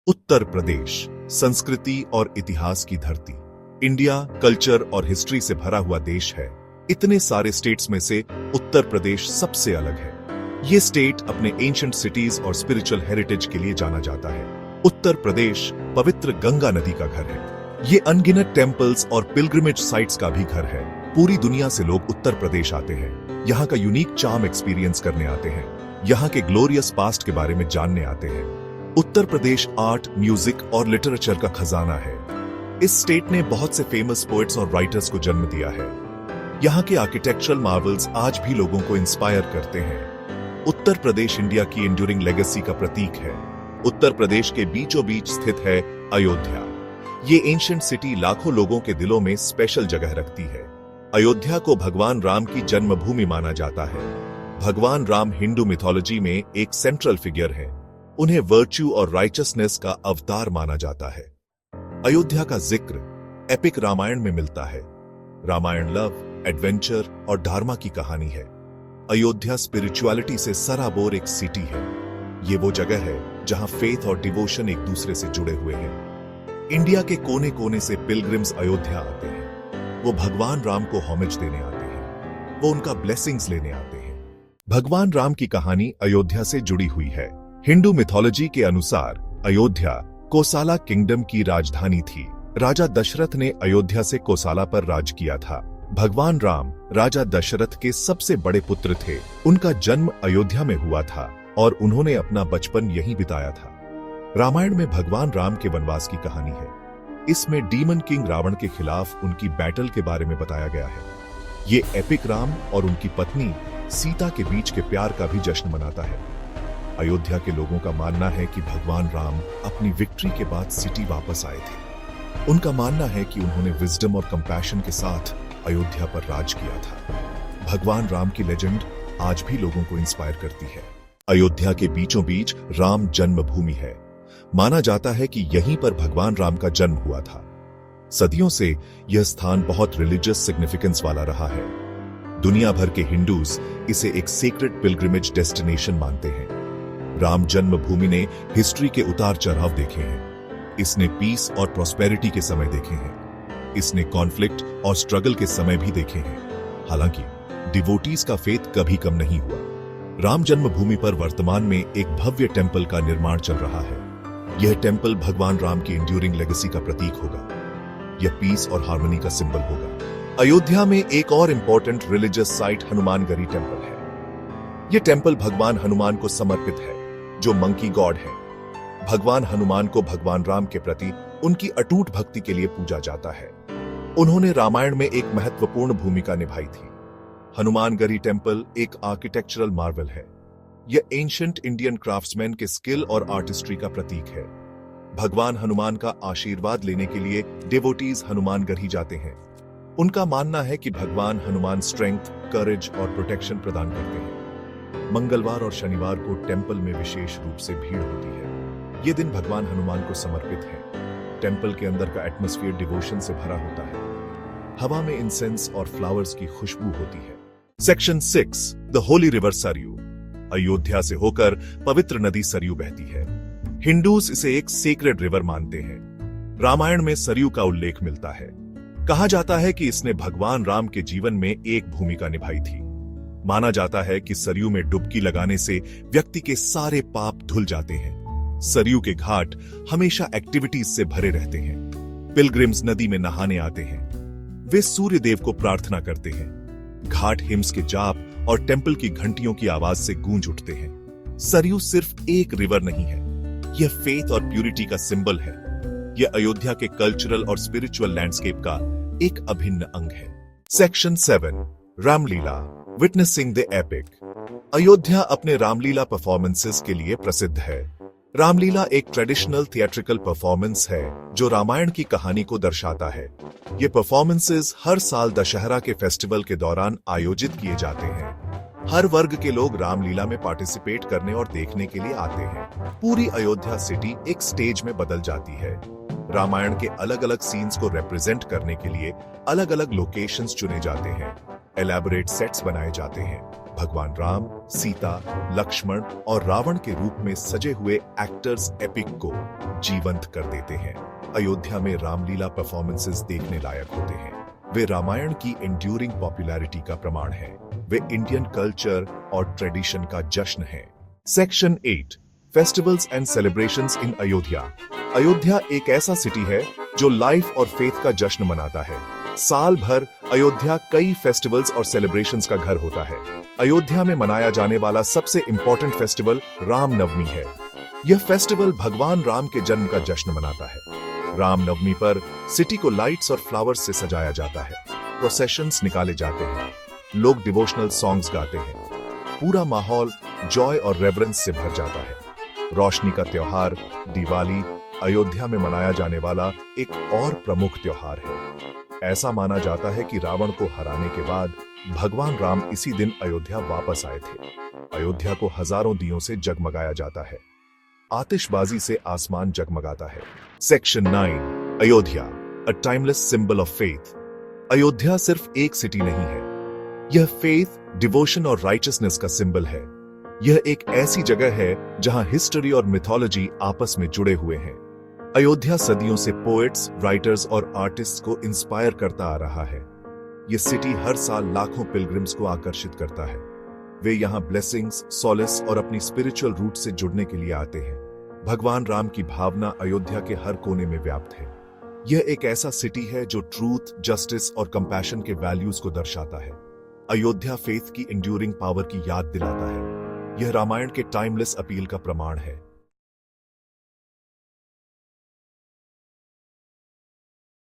उत्तर प्रदेश संस्कृति और इतिहास की धरती। इंडिया कल्चर और हिस्ट्री से भरा हुआ देश है। इतने सारे स्टेट्स में से उत्तर प्रदेश सबसे अलग है। ये स्टेट अपने एंशिएंट सिटीज और स्पिरिचुअल हेरिटेज के लिए जाना जाता है। उत्तर प्रदेश पवित्र गंगा नदी का घर है। ये अनगिनत टेम्पल्स और पिलग्रिमेज साइट्स का भी घर है। पूरी दुनिया से लोग उत्तर प्रदेश आते हैं। यहाँ का यूनिक चार्म एक्सपीरियंस करने आते हैं। यहाँ के ग्लोरियस पास्ट के बारे में जानने आते हैं। उत्तर प्रदेश आर्ट, म्यूजिक और लिटरेचर का खजाना है। इस स्टेट ने बहुत से फेमस पोएट्स और राइटर्स को जन्म दिया है। यहाँ के आर्किटेक्चरल मार्वल्स आज भी लोगों को इंस्पायर करते हैं। उत्तर प्रदेश इंडिया की एंड्यूरिंग लेगेसी का प्रतीक है। उत्तर प्रदेश के बीचों बीच स्थित है अयोध्या। ये एंशिएंट सिटी लाखों लोगों के दिलों में स्पेशल जगह रखती है। अयोध्या को भगवान राम की जन्मभूमि माना जाता है। भगवान राम हिंदू मिथोलॉजी में एक सेंट्रल फिगर है। उन्हें वर्च्यू और राइचसनेस का अवतार माना जाता है। अयोध्या का जिक्र एपिक रामायण में मिलता है। रामायण लव, एडवेंचर और धर्म की कहानी है। अयोध्या स्पिरिचुअलिटी से सराबोर एक सिटी है। ये वो जगह है जहां फेथ और डिवोशन एक दूसरे से जुड़े हुए हैं। इंडिया के कोने कोने से पिलग्रिम्स अयोध्या आते हैं। वो भगवान राम को होमेज देने आते हैं। वो उनका ब्लेसिंग्स लेने आते हैं। भगवान राम की कहानी अयोध्या से जुड़ी हुई है। हिंदू मिथोलॉजी के अनुसार अयोध्या कोसाला किंगडम की राजधानी थी। राजा दशरथ ने अयोध्या से कोसाला पर राज किया था। भगवान राम राजा दशरथ के सबसे बड़े पुत्र थे। उनका जन्म अयोध्या में हुआ था और उन्होंने अपना बचपन यहीं बिताया था। रामायण में भगवान राम के वनवास की कहानी है। इसमें डीमन किंग रावण के खिलाफ उनकी बैटल के बारे में बताया गया है। ये एपिक राम और उनकी पत्नी सीता के बीच के प्यार का भी जश्न मनाता है। अयोध्या के लोगों का मानना है कि भगवान राम अपनी विक्ट्री के बाद सिटी वापस आए थे। उनका मानना है कि उन्होंने विजडम और कंपैशन के साथ अयोध्या पर राज किया था। भगवान राम की लेजेंड आज भी लोगों को इंस्पायर करती है। अयोध्या के बीचों बीच राम जन्मभूमि है। माना जाता है कि यहीं पर भगवान राम का जन्म हुआ था। सदियों से यह स्थान बहुत रिलीजियस सिग्निफिकेंस वाला रहा है। दुनिया भर के हिंदूज इसे एक सेक्रेड पिलग्रिमेज डेस्टिनेशन मानते हैं। राम जन्मभूमि ने हिस्ट्री के उतार चढ़ाव देखे हैं। इसने पीस और प्रॉस्पेरिटी के समय देखे हैं। इसने कॉन्फ्लिक्ट और स्ट्रगल के समय भी देखे हैं। हालांकि डिवोटीज का फेथ कभी कम नहीं हुआ। राम जन्मभूमि पर वर्तमान में एक भव्य टेंपल का निर्माण चल रहा है। यह टेंपल भगवान राम की एंड्यूरिंग लेगेसी का प्रतीक होगा। यह पीस और हार्मनी का सिंबल होगा। अयोध्या में एक और important religious site Hanumangarhi temple है। यह टेंपल भगवान हनुमान को समर्पित है, जो मंकी गॉड है। भगवान हनुमान को भगवान राम के प्रति उनकी अटूट भक्ति के लिए पूजा जाता है। उन्होंने रामायण में एक महत्वपूर्ण भूमिका निभाई थी। हनुमानगढ़ी टेंपल एक आर्किटेक्चरल मार्वल है। यह एंशिएंट इंडियन क्राफ्ट्समैन के स्किल और आर्टिस्ट्री का प्रतीक है। भगवान हनुमान का आशीर्वाद लेने के लिए डिवोटीज हनुमानगढ़ी जाते हैं। उनका मानना है कि भगवान हनुमान स्ट्रेंथ, करेज और प्रोटेक्शन प्रदान करते हैं। मंगलवार और शनिवार को टेंपल में विशेष रूप से भीड़ होती है। ये दिन भगवान हनुमान को समर्पित है। टेंपल के अंदर का एटमॉस्फेयर डिवोशन से भरा होता है। हवा में इंसेंस और फ्लावर्स की खुशबू होती है। Section 6 the Holi river Saryu. Ayodhya से होकर पवित्र नदी सरयू बहती है। हिंदूज इसे एक सेक्रेड रिवर मानते हैं। रामायण में सरयू का उल्लेख मिलता है। कहा जाता है कि इसने भगवान राम के जीवन में एक भूमिका निभाई थी। माना जाता है कि सरयू में डुबकी लगाने से व्यक्ति के सारे पाप धुल जाते हैं। सरयू के घाट हमेशा एक्टिविटीज से भरे रहते हैं। पिलग्रिम्स नदी में नहाने आते हैं। वे सूर्य देव को प्रार्थना करते हैं। घाट हिम्स के जाप और टेंपल की घंटियों की आवाज से गूंज उठते हैं। सरयू सिर्फ एक रिवर नहीं है, यह फेथ और प्यूरिटी का सिंबल है। यह अयोध्या के कल्चरल और स्पिरिचुअल लैंडस्केप का एक अभिन्न अंग है। Section 7 Ramlila witnessing the epic. Ayodhya अपने रामलीला परफॉर्मेंसेस के लिए प्रसिद्ध है। रामलीला एक ट्रेडिशनल थिएट्रिकल परफॉर्मेंस है जो रामायण की कहानी को दर्शाता है। ये परफॉर्मेंसेस हर साल दशहरा के फेस्टिवल के दौरान आयोजित किए जाते हैं। हर वर्ग के लोग रामलीला में पार्टिसिपेट करने और देखने के लिए आते हैं। पूरी अयोध्या सिटी एक स्टेज में बदल जाती है। रामायण के अलग अलग सीन्स को रिप्रेजेंट करने के लिए अलग अलग लोकेशंस चुने जाते हैं। एलैबोरेट सेट्स बनाए जाते हैं। भगवान राम, सीता, लक्ष्मण और रावण के रूप में सजे हुए एक्टर्स एपिक को जीवंत कर देते हैं। अयोध्या में रामलीला परफॉर्मेंसेस देखने लायक होते हैं। वे रामायण की एंड्यूरिंग पॉपुलैरिटी का प्रमाण है। वे इंडियन कल्चर और ट्रेडिशन का जश्न है। सेक्शन 8 फेस्टिवल्स एंड सेलिब्रेशंस इन अयोध्या। अयोध्या एक ऐसा सिटी है जो लाइफ और फेथ का जश्न मनाता है। साल भर अयोध्या कई फेस्टिवल्स और सेलिब्रेशंस का घर होता है। अयोध्या में मनाया जाने वाला सबसे इंपॉर्टेंट फेस्टिवल रामनवमी है। यह फेस्टिवल भगवान राम के जन्म का जश्न मनाता है। रामनवमी पर सिटी को लाइट्स और फ्लावर्स से सजाया जाता है। प्रोसेशंस निकाले जाते हैं। लोग डिवोशनल सॉन्ग्स गाते हैं। पूरा माहौल जॉय और रेवरेंस से भर जाता है। रोशनी का त्योहार दिवाली अयोध्या में मनाया जाने वाला एक और प्रमुख त्योहार है। ऐसा माना जाता है कि रावण को हराने के बाद भगवान राम इसी दिन अयोध्या वापस आए थे। अयोध्या को हजारों दियों से जगमगाया जाता है। आतिशबाजी से आसमान जगमगाता है। Section 9 Ayodhya a timeless symbol of faith. Ayodhya सिर्फ एक सिटी नहीं है। यह फेथ, डिवोशन और राइचसनेस का सिंबल है। यह एक ऐसी जगह है जहां हिस्ट्री और मिथोलॉजी आपस में जुड़े हुए हैं। अयोध्या सदियों से पोएट्स, राइटर्स और आर्टिस्ट्स को इंस्पायर करता आ रहा है। यह सिटी हर साल लाखों पिलग्रिम्स को आकर्षित करता है। वे यहाँ ब्लेसिंग्स, सॉलिस और अपनी स्पिरिचुअल रूट से जुड़ने के लिए आते हैं। भगवान राम की भावना अयोध्या के हर कोने में व्याप्त है। यह एक ऐसा सिटी है जो ट्रूथ, जस्टिस और कंपैशन के वैल्यूज को दर्शाता है। अयोध्या फेथ की एंड्यूरिंग पावर की याद दिलाता है। यह रामायण के टाइमलेस अपील का प्रमाण है।